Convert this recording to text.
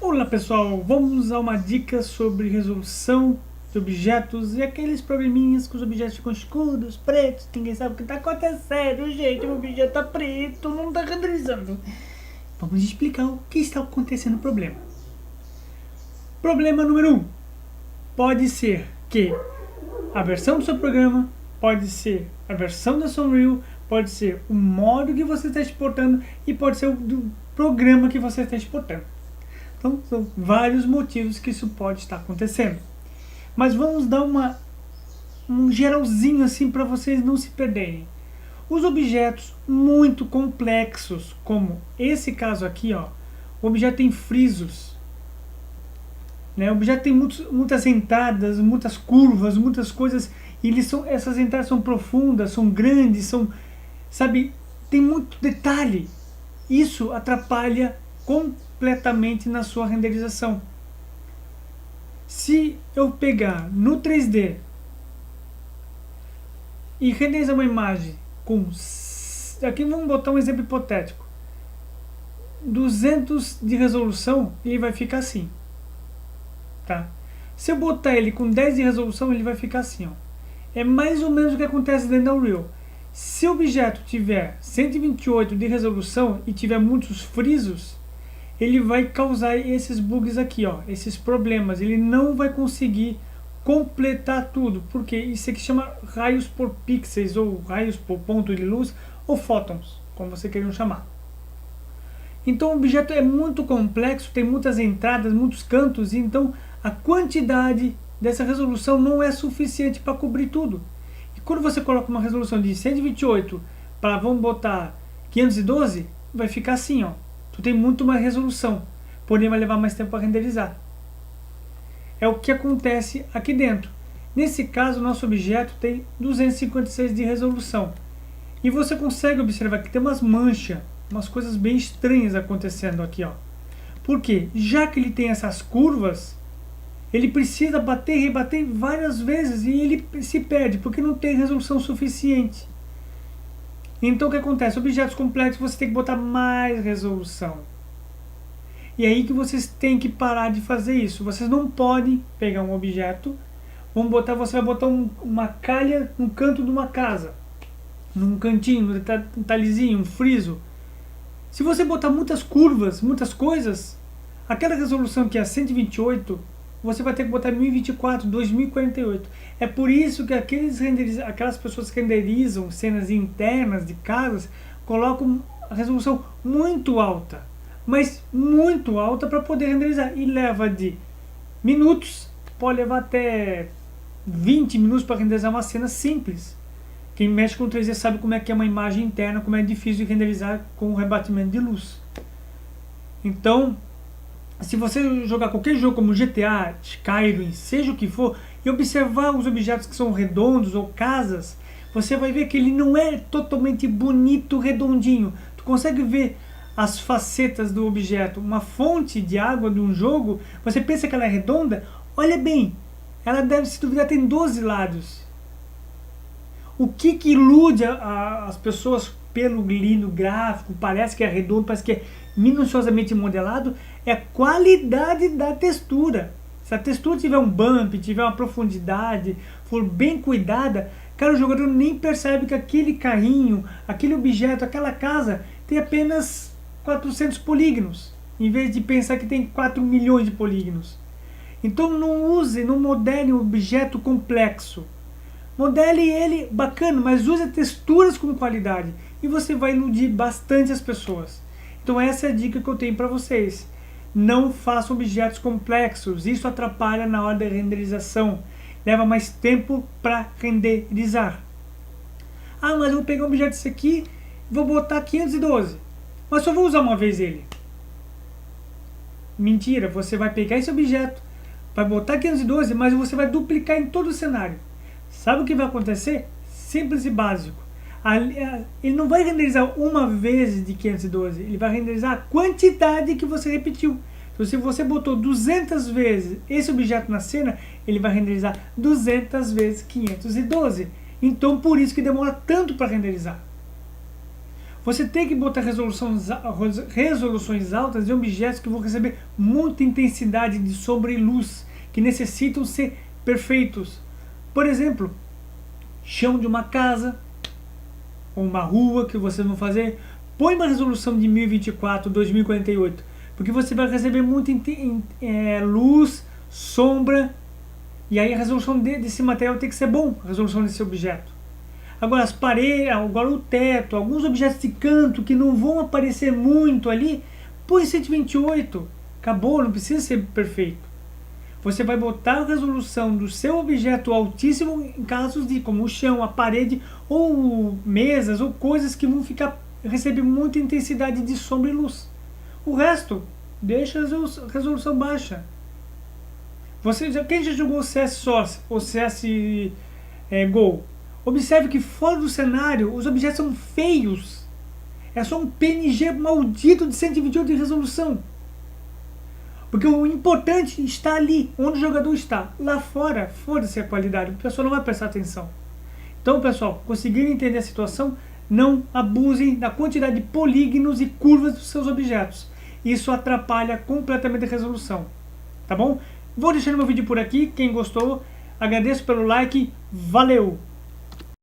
Olá pessoal, vamos a uma dica sobre resolução de objetos e aqueles probleminhas que os objetos ficam escuros, pretos, ninguém sabe o que está acontecendo, gente, o objeto está preto, não está renderizando. Vamos explicar o que está acontecendo no problema. Problema número 1. Pode ser que a versão do seu programa, pode ser a versão da Unreal, pode ser o modo que você está exportando e pode ser o do programa que você está exportando. Então, são vários motivos que isso pode estar acontecendo. Mas vamos dar um geralzinho assim para vocês não se perderem. Os objetos muito complexos, como esse caso aqui, ó, o objeto tem frisos. Né? O objeto tem muitas entradas, muitas curvas, muitas coisas. E essas entradas são profundas, são grandes, sabe, tem muito detalhe. Isso atrapalha completamente na sua renderização. Se eu pegar no 3D e renderizar uma imagem com, aqui vamos botar um exemplo hipotético, 200 de resolução, ele vai ficar assim, tá? Se eu botar ele com 10 de resolução, ele vai ficar assim, ó. É mais ou menos o que acontece dentro da Unreal. Se o objeto tiver 128 de resolução e tiver muitos frisos, ele vai causar esses bugs aqui, ó, esses problemas. Ele não vai conseguir completar tudo, porque isso aqui chama raios por pixels, ou raios por ponto de luz, ou fótons, como você queira chamar. Então o objeto é muito complexo, tem muitas entradas, muitos cantos, então a quantidade dessa resolução não é suficiente para cobrir tudo. E quando você coloca uma resolução de 128 para, vamos botar 512, vai ficar assim, ó. Tu tem muito mais resolução, porém vai levar mais tempo para renderizar. É o que acontece aqui dentro. Nesse caso, nosso objeto tem 256 de resolução. E você consegue observar que tem umas manchas, umas coisas bem estranhas acontecendo aqui, ó. Por quê? Já que ele tem essas curvas, ele precisa bater e rebater várias vezes e ele se perde, porque não tem resolução suficiente. Então o que acontece? Objetos complexos você tem que botar mais resolução. E é aí que vocês têm que parar de fazer isso. Vocês não podem pegar um objeto, você vai botar uma calha no canto de uma casa, num cantinho, num detalhezinho, um friso. Se você botar muitas curvas, muitas coisas, aquela resolução que é 128, você vai ter que botar 1024, 2048. É por isso que aquelas pessoas que renderizam cenas internas de casas colocam a resolução muito alta, mas muito alta para poder renderizar. E leva de minutos, pode levar até 20 minutos para renderizar uma cena simples. Quem mexe com 3D sabe como é que é uma imagem interna, como é difícil de renderizar com o rebatimento de luz. Então, se você jogar qualquer jogo como GTA, Skyrim, seja o que for, e observar os objetos que são redondos ou casas, você vai ver que ele não é totalmente bonito, redondinho. Tu consegue ver as facetas do objeto. Uma fonte de água de um jogo, você pensa que ela é redonda? Olha bem, ela deve, se duvidar, tem 12 lados. O que ilude as pessoas pelo lindo gráfico, parece que é redondo, parece que é minuciosamente modelado, é a qualidade da textura. Se a textura tiver um bump, tiver uma profundidade, for bem cuidada, cara, o jogador nem percebe que aquele carrinho, aquele objeto, aquela casa tem apenas 400 polígonos, em vez de pensar que tem 4 milhões de polígonos. Então não modele um objeto complexo. Modele ele bacana, mas use texturas com qualidade e você vai iludir bastante as pessoas. Então essa é a dica que eu tenho para vocês. Não façam objetos complexos, isso atrapalha na hora da renderização. Leva mais tempo para renderizar. Ah, mas eu vou pegar um objeto desse aqui e vou botar 512, mas só vou usar uma vez ele. Mentira, você vai pegar esse objeto, vai botar 512, mas você vai duplicar em todo o cenário. Sabe o que vai acontecer? Simples e básico. Ele não vai renderizar uma vez de 512, ele vai renderizar a quantidade que você repetiu. Então se você botou 200 vezes esse objeto na cena, ele vai renderizar 200 vezes 512. Então por isso que demora tanto para renderizar. Você tem que botar resoluções altas de objetos que vão receber muita intensidade de sombra e luz, que necessitam ser perfeitos. Por exemplo, chão de uma casa, ou uma rua que vocês vão fazer, põe uma resolução de 1024, 2048, porque você vai receber muita luz, sombra, e aí a resolução desse material tem que ser bom, a resolução desse objeto. Agora as paredes, agora o teto, alguns objetos de canto que não vão aparecer muito ali, põe 128, acabou, não precisa ser perfeito. Você vai botar a resolução do seu objeto altíssimo em casos de como o chão, a parede, ou mesas, ou coisas que vão receber muita intensidade de sombra e luz. O resto, deixa a resolução baixa. Quem já jogou CS Source ou CS Go? Observe que fora do cenário os objetos são feios. É só um PNG maldito de 128 de resolução. Porque o importante está ali, onde o jogador está. Lá fora, foda-se a qualidade, o pessoal não vai prestar atenção. Então, pessoal, conseguiram entender a situação? Não abusem da quantidade de polígonos e curvas dos seus objetos. Isso atrapalha completamente a resolução. Tá bom? Vou deixando meu vídeo por aqui. Quem gostou, agradeço pelo like. Valeu!